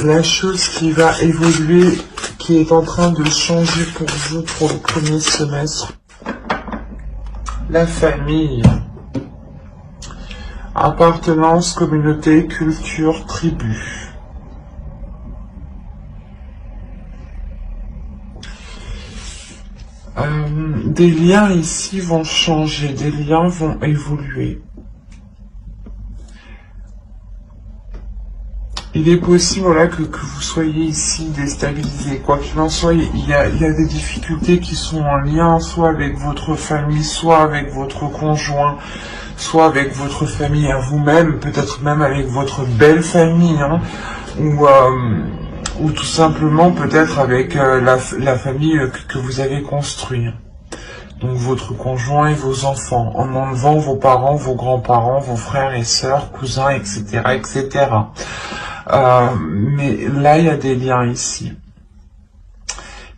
la chose qui va évoluer, qui est en train de changer pour vous pour le premier semestre. La famille. Appartenance, communauté, culture, tribu. Des liens ici vont changer, des liens vont évoluer. Il est possible voilà, que vous soyez ici déstabilisé. Quoi qu'il en soit, il y a des difficultés qui sont en lien soit avec votre famille, soit avec votre conjoint, soit avec votre famille à vous-même, peut-être même avec votre belle famille, hein, ou tout simplement peut-être avec la famille que vous avez construite. Donc votre conjoint et vos enfants, en enlevant vos parents, vos grands-parents, vos frères et sœurs, cousins, etc., etc. Mais là, il y a des liens ici.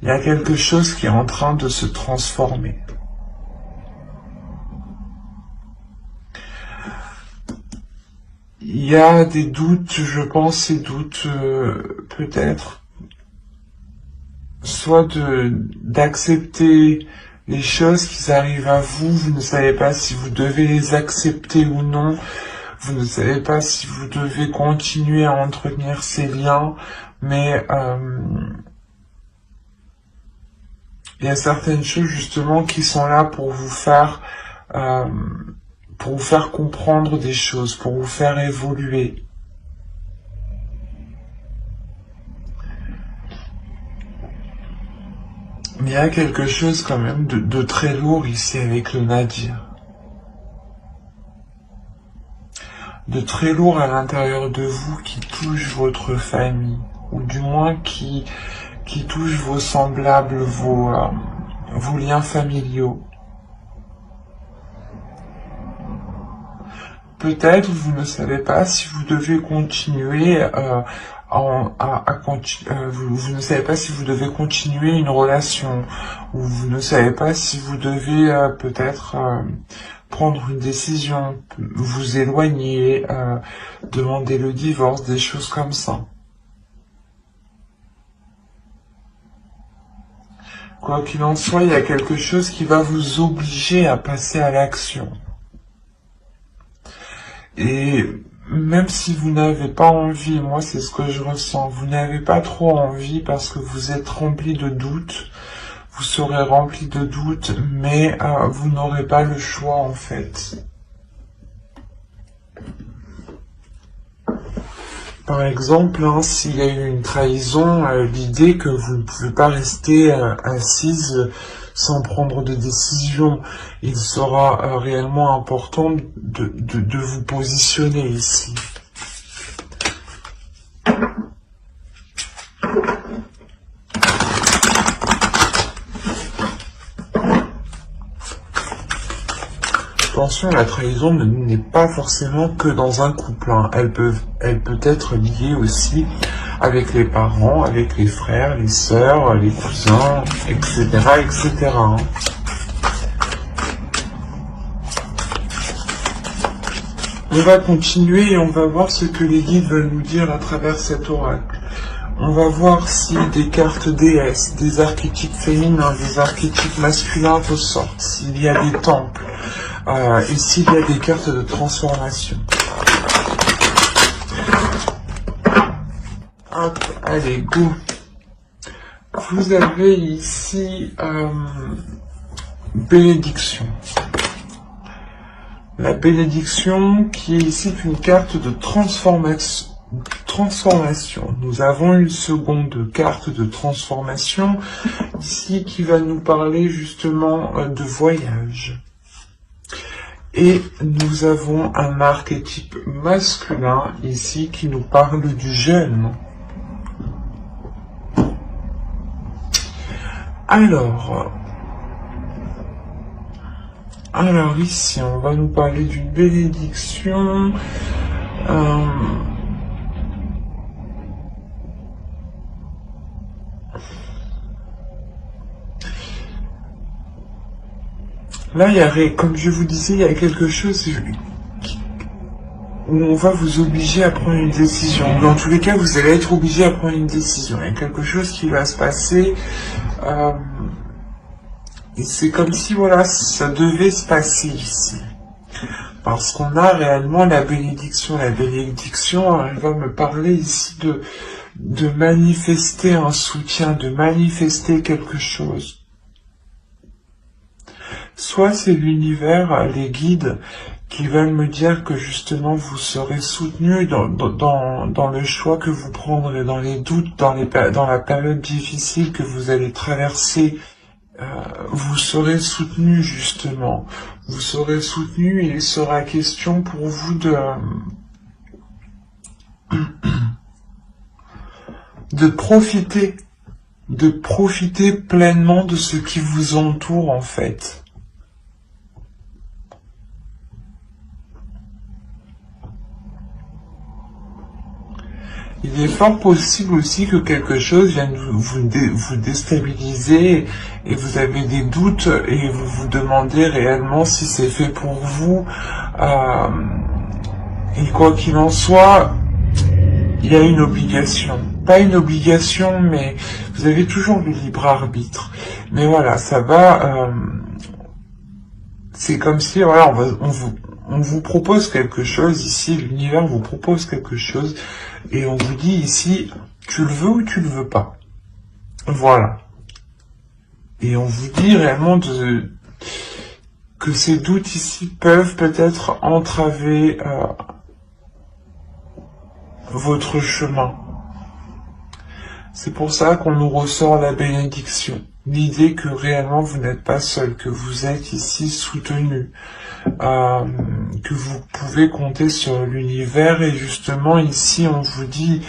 Il y a quelque chose qui est en train de se transformer. Il y a des doutes, je pense, ces doutes, peut-être, soit d'accepter les choses qui arrivent à vous, vous ne savez pas si vous devez les accepter ou non, vous ne savez pas si vous devez continuer à entretenir ces liens, mais il y a certaines choses justement qui sont là pour vous faire comprendre des choses, pour vous faire évoluer. Mais il y a quelque chose quand même de très lourd ici avec le Nadir. De très lourd à l'intérieur de vous qui touche votre famille, ou du moins qui touche vos semblables, vos liens familiaux. Peut-être vous ne savez pas si vous devez continuer vous ne savez pas si vous devez continuer une relation, ou vous ne savez pas si vous devez peut-être prendre une décision, vous éloigner, demander le divorce, des choses comme ça. Quoi qu'il en soit, il y a quelque chose qui va vous obliger à passer à l'action. Et même si vous n'avez pas envie, moi c'est ce que je ressens, vous n'avez pas trop envie parce que vous êtes rempli de doutes, vous serez rempli de doutes, mais vous n'aurez pas le choix en fait. Par exemple, hein, s'il y a eu une trahison, l'idée que vous ne pouvez pas rester assise sans prendre de décision, il sera réellement important de vous positionner ici. Attention, la trahison n'est pas forcément que dans un couple, hein. Elle peut être liée aussi avec les parents, avec les frères, les sœurs, les cousins, etc., etc. hein. On va continuer et on va voir ce que les guides veulent nous dire à travers cet oracle. On va voir si des cartes déesses, des archétypes féminins, des archétypes masculins ressortent, s'il y a des temples, et s'il y a des cartes de transformation. Hop, allez, go. Vous avez ici bénédiction. La bénédiction qui est ici une carte de transformation. Nous avons une seconde carte de transformation ici qui va nous parler justement de voyage. Et nous avons un archétype masculin ici qui nous parle du jeûne. Alors ici on va nous parler d'une bénédiction. Là, comme je vous disais, il y a quelque chose où on va vous obliger à prendre une décision. Dans tous les cas, vous allez être obligé à prendre une décision. Il y a quelque chose qui va se passer. Et c'est comme si, voilà, ça devait se passer ici. Parce qu'on a réellement la bénédiction. La bénédiction, elle va me parler ici de manifester un soutien, de manifester quelque chose. Soit c'est l'univers, les guides, qui veulent me dire que justement vous serez soutenu dans le choix que vous prendrez, dans les doutes, dans la période difficile que vous allez traverser. Vous serez soutenu justement. Vous serez soutenu et il sera question pour vous de profiter pleinement de ce qui vous entoure en fait. Il est fort possible aussi que quelque chose vienne vous déstabiliser et vous avez des doutes et vous vous demandez réellement si c'est fait pour vous. Et quoi qu'il en soit, il y a une obligation. Pas une obligation, mais vous avez toujours le libre arbitre. Mais voilà, ça va... c'est comme si, voilà, on vous propose quelque chose ici, l'univers vous propose quelque chose, et on vous dit ici, tu le veux ou tu le veux pas. Voilà. Et on vous dit réellement que ces doutes ici peuvent peut-être entraver votre chemin. C'est pour ça qu'on nous ressort la bénédiction. L'idée que réellement vous n'êtes pas seul, que vous êtes ici soutenu, que vous pouvez compter sur l'univers et justement ici on vous dit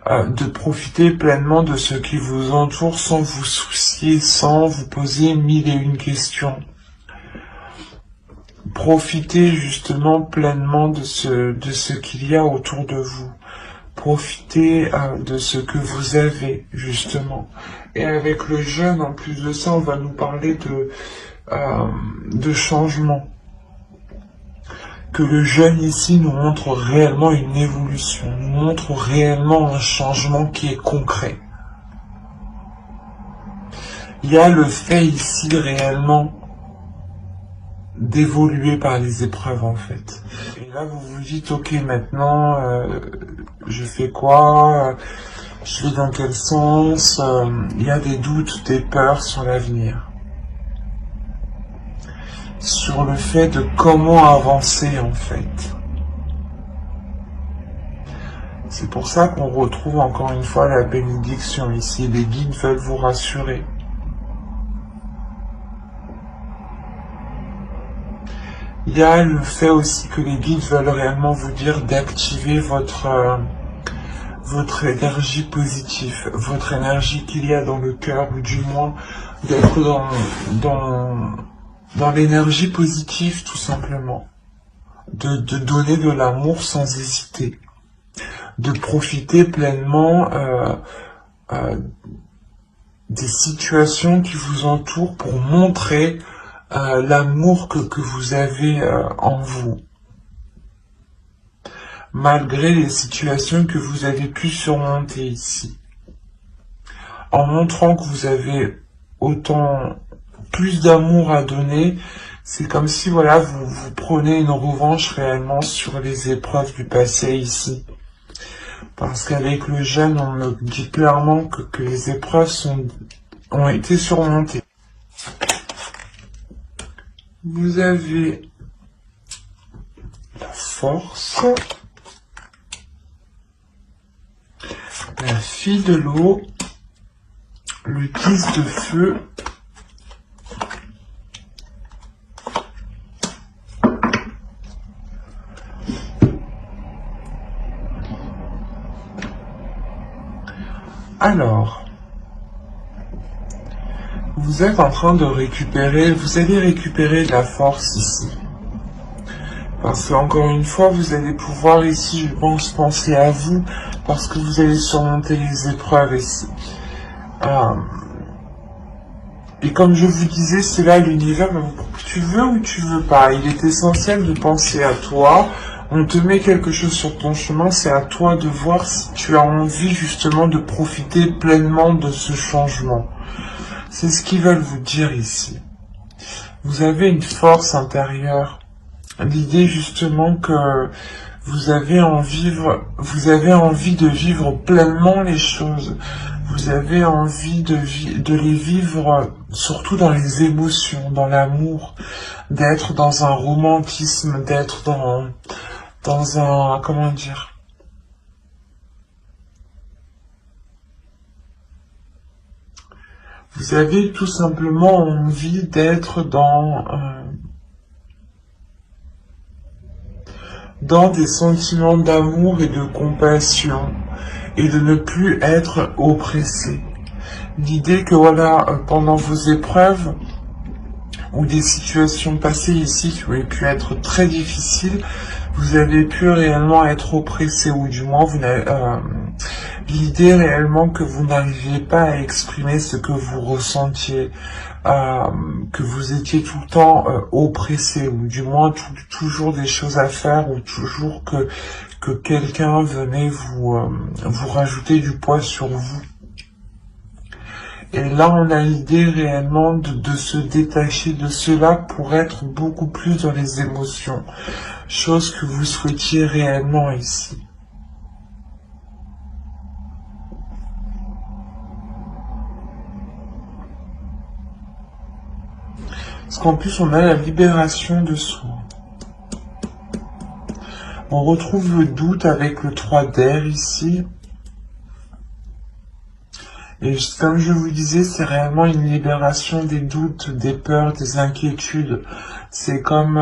de profiter pleinement de ce qui vous entoure sans vous soucier, sans vous poser mille et une questions. Profitez justement pleinement de ce qu'il y a autour de vous. Profitez de ce que vous avez, justement. Et avec le jeûne, en plus de ça, on va nous parler de changement. Que le jeûne ici nous montre réellement une évolution, nous montre réellement un changement qui est concret. Il y a le fait ici réellement d'évoluer par les épreuves en fait. Et là vous vous dites ok maintenant je fais quoi, je vais dans quel sens, il y a des doutes, des peurs sur l'avenir. Sur le fait de comment avancer en fait. C'est pour ça qu'on retrouve encore une fois la bénédiction ici. Les guides veulent vous rassurer. Il y a le fait aussi que les guides veulent réellement vous dire d'activer votre énergie positive, votre énergie qu'il y a dans le cœur, ou du moins d'être dans l'énergie positive tout simplement. De donner de l'amour sans hésiter. De profiter pleinement des situations qui vous entourent pour montrer l'amour que vous avez en vous. Malgré les situations que vous avez pu surmonter ici. En montrant que vous avez autant plus d'amour à donner, c'est comme si voilà vous prenez une revanche réellement sur les épreuves du passé ici. Parce qu'avec le jeûne, on me dit clairement que les épreuves ont été surmontées. Vous avez la force, la fille de l'eau, le 10 de feu, alors, vous êtes en train de récupérer, vous allez récupérer de la force ici. Parce qu'encore une fois, vous allez pouvoir ici, je pense, penser à vous, parce que vous allez surmonter les épreuves ici. Et comme je vous disais, c'est là l'univers, tu veux ou tu veux pas. Il est essentiel de penser à toi, On te met quelque chose sur ton chemin, c'est à toi de voir si tu as envie justement de profiter pleinement de ce changement. C'est ce qu'ils veulent vous dire ici. Vous avez une force intérieure. L'idée justement que vous avez envie de vivre pleinement les choses. Vous avez envie de les vivre surtout dans les émotions, dans l'amour, d'être dans un romantisme, d'être dans un, comment dire, vous avez tout simplement envie d'être dans des sentiments d'amour et de compassion, et de ne plus être oppressé. L'idée que voilà, pendant vos épreuves, ou des situations passées ici qui auraient pu être très difficiles, vous avez pu réellement être oppressé, ou du moins vous n'avez, l'idée réellement que vous n'arriviez pas à exprimer ce que vous ressentiez, que vous étiez tout le temps oppressé, ou du moins toujours des choses à faire, ou toujours que quelqu'un venait vous rajouter du poids sur vous. Et là, on a l'idée réellement de se détacher de cela pour être beaucoup plus dans les émotions, chose que vous souhaitiez réellement ici. Parce qu'en plus, on a la libération de soi. On retrouve le doute avec le 3 d'air ici. Et comme je vous disais, c'est réellement une libération des doutes, des peurs, des inquiétudes. C'est comme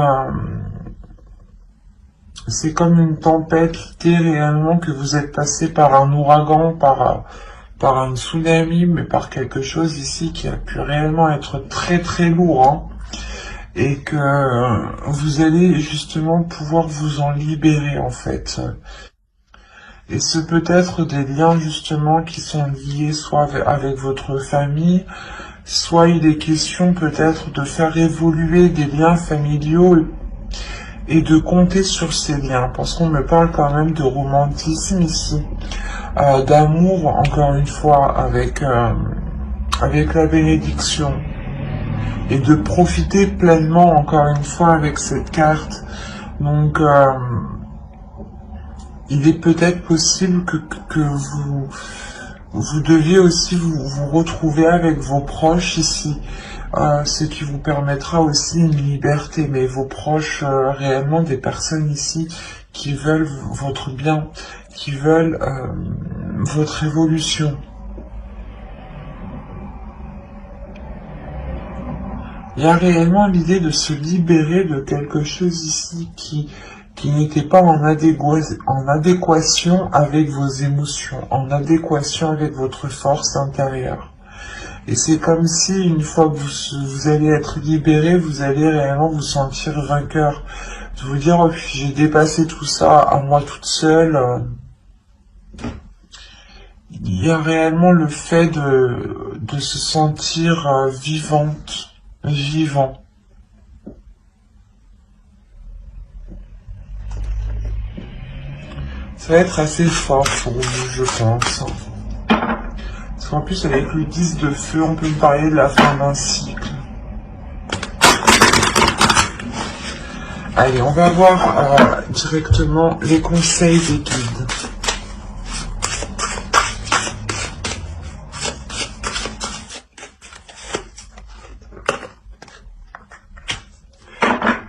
une tempête, l'idée réellement que vous êtes passé par un ouragan, par un tsunami, mais par quelque chose ici qui a pu réellement être très très lourd, hein, et que vous allez justement pouvoir vous en libérer en fait. Et ce peut être des liens justement qui sont liés soit avec votre famille, soit il est question peut-être de faire évoluer des liens familiaux et de compter sur ces liens, parce qu'on me parle quand même de romantisme ici, d'amour encore une fois avec la bénédiction, et de profiter pleinement encore une fois avec cette carte. Donc il est peut-être possible que vous deviez aussi vous retrouver avec vos proches ici, ce qui vous permettra aussi une liberté, mais vos proches, réellement des personnes ici qui veulent votre bien, qui veulent votre évolution. Il y a réellement l'idée de se libérer de quelque chose ici qui n'était pas en adéquation avec vos émotions, en adéquation avec votre force intérieure. Et c'est comme si, une fois que vous allez être libéré, vous allez réellement vous sentir vainqueur. De vous dire, oh, j'ai dépassé tout ça à moi toute seule. Il y a réellement le fait de se sentir vivant. Ça va être assez fort pour vous, je pense. Parce qu'en plus, avec le 10 de feu, on peut me parler de la fin d'un cycle. Allez, on va voir directement les conseils des guides.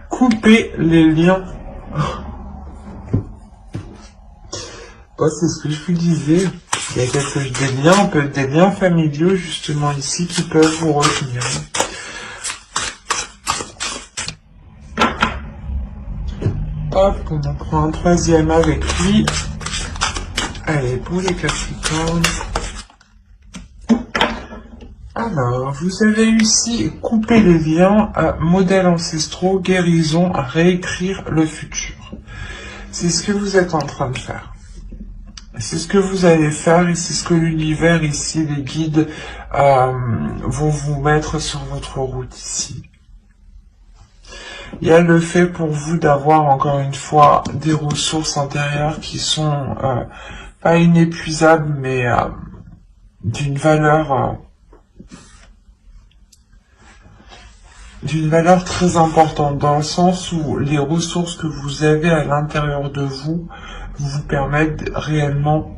Couper les liens. Oh, c'est ce que je vous disais. Il y a des liens, peut-être des liens familiaux justement ici qui peuvent vous retenir. Hop, on en prend un troisième avec lui. Allez, pour les Capricornes. Alors, vous avez réussi à couper les liens, modèles ancestraux, guérison, à réécrire le futur. C'est ce que vous êtes en train de faire. C'est ce que vous allez faire et c'est ce que l'univers ici, les guides, vont vous mettre sur votre route ici. Il y a le fait pour vous d'avoir encore une fois des ressources intérieures qui sont pas inépuisables, mais d'une valeur très importante, dans le sens où les ressources que vous avez à l'intérieur de vous vous permettent réellement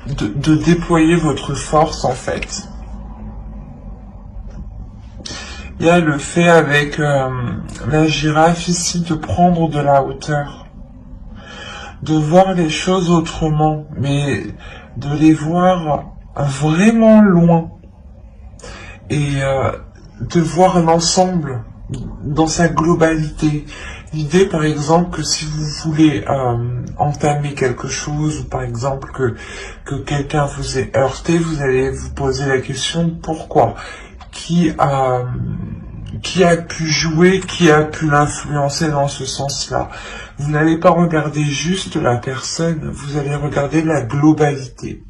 de déployer votre force en fait. Il y a le fait avec la girafe ici de prendre de la hauteur, de voir les choses autrement, mais de les voir vraiment loin et de voir l'ensemble dans sa globalité. L'idée par exemple que si vous voulez entamer quelque chose, ou par exemple que quelqu'un vous ait heurté, vous allez vous poser la question pourquoi, qui a pu jouer, qui a pu l'influencer dans ce sens-là. Vous n'allez pas regarder juste la personne, vous allez regarder la globalité.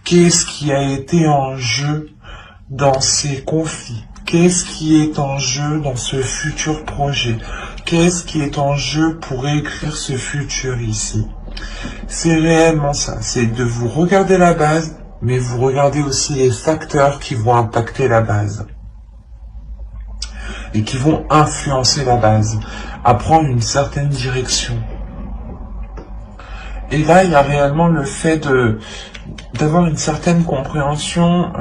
Qu'est-ce qui a été en jeu dans ces conflits? Qu'est-ce qui est en jeu dans ce futur projet? Qu'est-ce qui est en jeu pour écrire ce futur ici? C'est réellement ça, c'est de vous regarder la base, mais vous regardez aussi les facteurs qui vont impacter la base et qui vont influencer la base à prendre une certaine direction. Et là, il y a réellement le fait d'avoir une certaine compréhension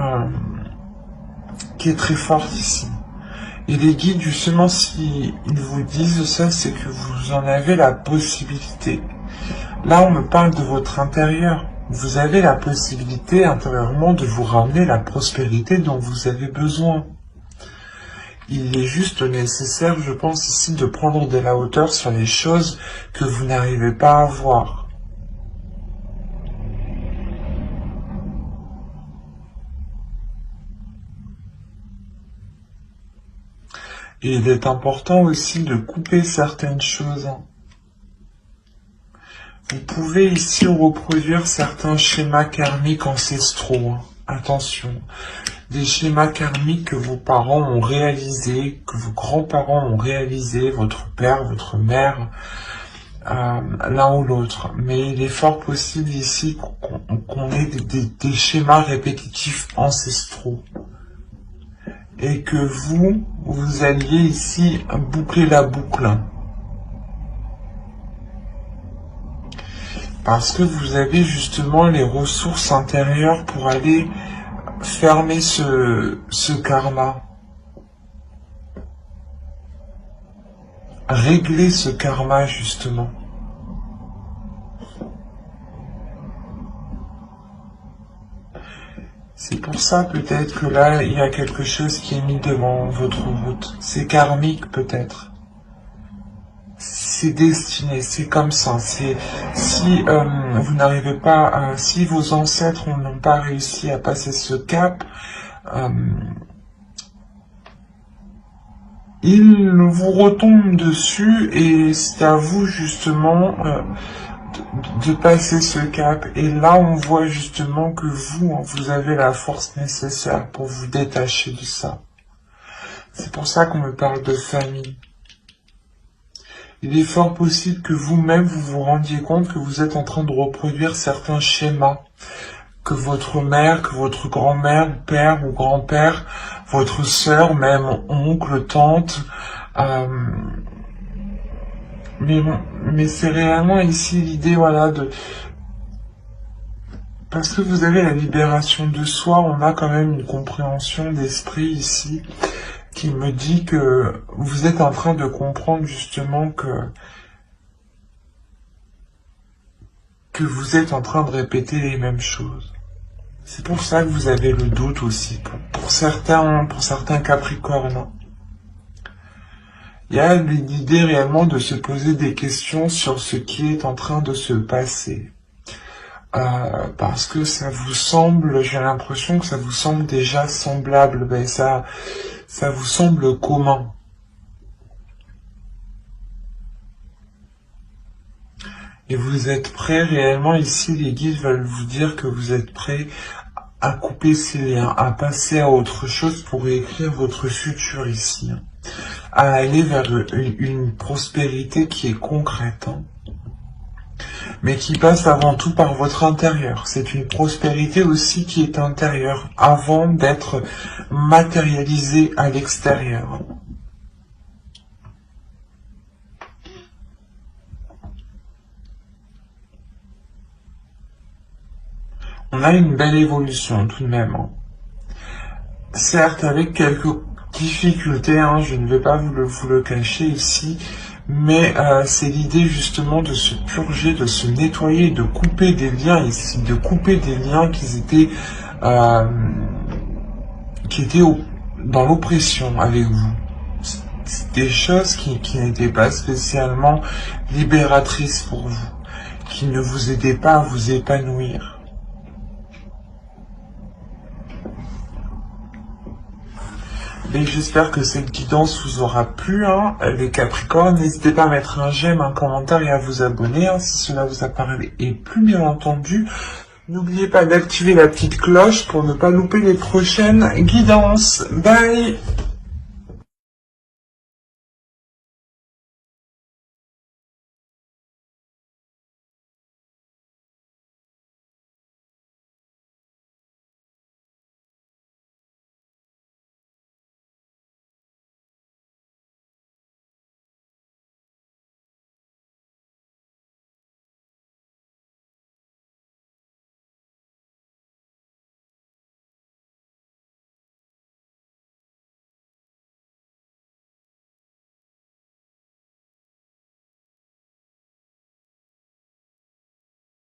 qui est très forte ici. Et les guides, justement, si ils vous disent ça, c'est que vous en avez la possibilité. Là, on me parle de votre intérieur. Vous avez la possibilité intérieurement de vous ramener la prospérité dont vous avez besoin. Il est juste nécessaire, je pense ici, de prendre de la hauteur sur les choses que vous n'arrivez pas à voir. Et il est important aussi de couper certaines choses. Vous pouvez ici reproduire certains schémas karmiques ancestraux. Attention, des schémas karmiques que vos parents ont réalisés, que vos grands-parents ont réalisés, votre père, votre mère, l'un ou l'autre. Mais il est fort possible ici qu'on ait des schémas répétitifs ancestraux. Et que vous alliez ici boucler la boucle. Parce que vous avez justement les ressources intérieures pour aller fermer ce karma. Régler ce karma justement. C'est pour ça peut-être que là, il y a quelque chose qui est mis devant votre route. C'est karmique peut-être. C'est destiné, c'est comme ça. Si vous n'arrivez pas, si vos ancêtres n'ont pas réussi à passer ce cap, ils vous retombent dessus et c'est à vous justement de passer ce cap. Et là, on voit justement que vous avez la force nécessaire pour vous détacher de ça. C'est pour ça qu'on me parle de famille. Il est fort possible que vous-même, vous vous rendiez compte que vous êtes en train de reproduire certains schémas que votre mère, que votre grand-mère, père ou grand-père, votre sœur, même oncle, tante, mais c'est réellement ici l'idée, voilà, parce que vous avez la libération de soi, on a quand même une compréhension d'esprit ici, qui me dit que vous êtes en train de comprendre justement que vous êtes en train de répéter les mêmes choses. C'est pour ça que vous avez le doute aussi, pour certains Capricornes. Il y a l'idée réellement de se poser des questions sur ce qui est en train de se passer. Parce que ça vous semble, j'ai l'impression que ça vous semble déjà semblable, ben ça vous semble commun. Et vous êtes prêts réellement, ici les guides veulent vous dire que vous êtes prêts à couper ces liens, à passer à autre chose pour écrire votre futur ici. à aller vers une prospérité qui est concrète, hein, mais qui passe avant tout par votre intérieur. C'est une prospérité aussi qui est intérieure, avant d'être matérialisée à l'extérieur. On a une belle évolution tout de même, hein. Certes, avec quelques difficultés, hein, je ne vais pas vous le cacher ici, mais c'est l'idée justement de se purger, de se nettoyer, de couper des liens ici, de couper des liens qui étaient dans l'oppression avec vous. Des choses qui n'étaient pas spécialement libératrices pour vous, qui ne vous aidaient pas à vous épanouir. Et j'espère que cette guidance vous aura plu, hein, les Capricornes. N'hésitez pas à mettre un j'aime, un commentaire et à vous abonner, hein, si cela vous a parlé. Et plus bien entendu, n'oubliez pas d'activer la petite cloche pour ne pas louper les prochaines guidances. Bye!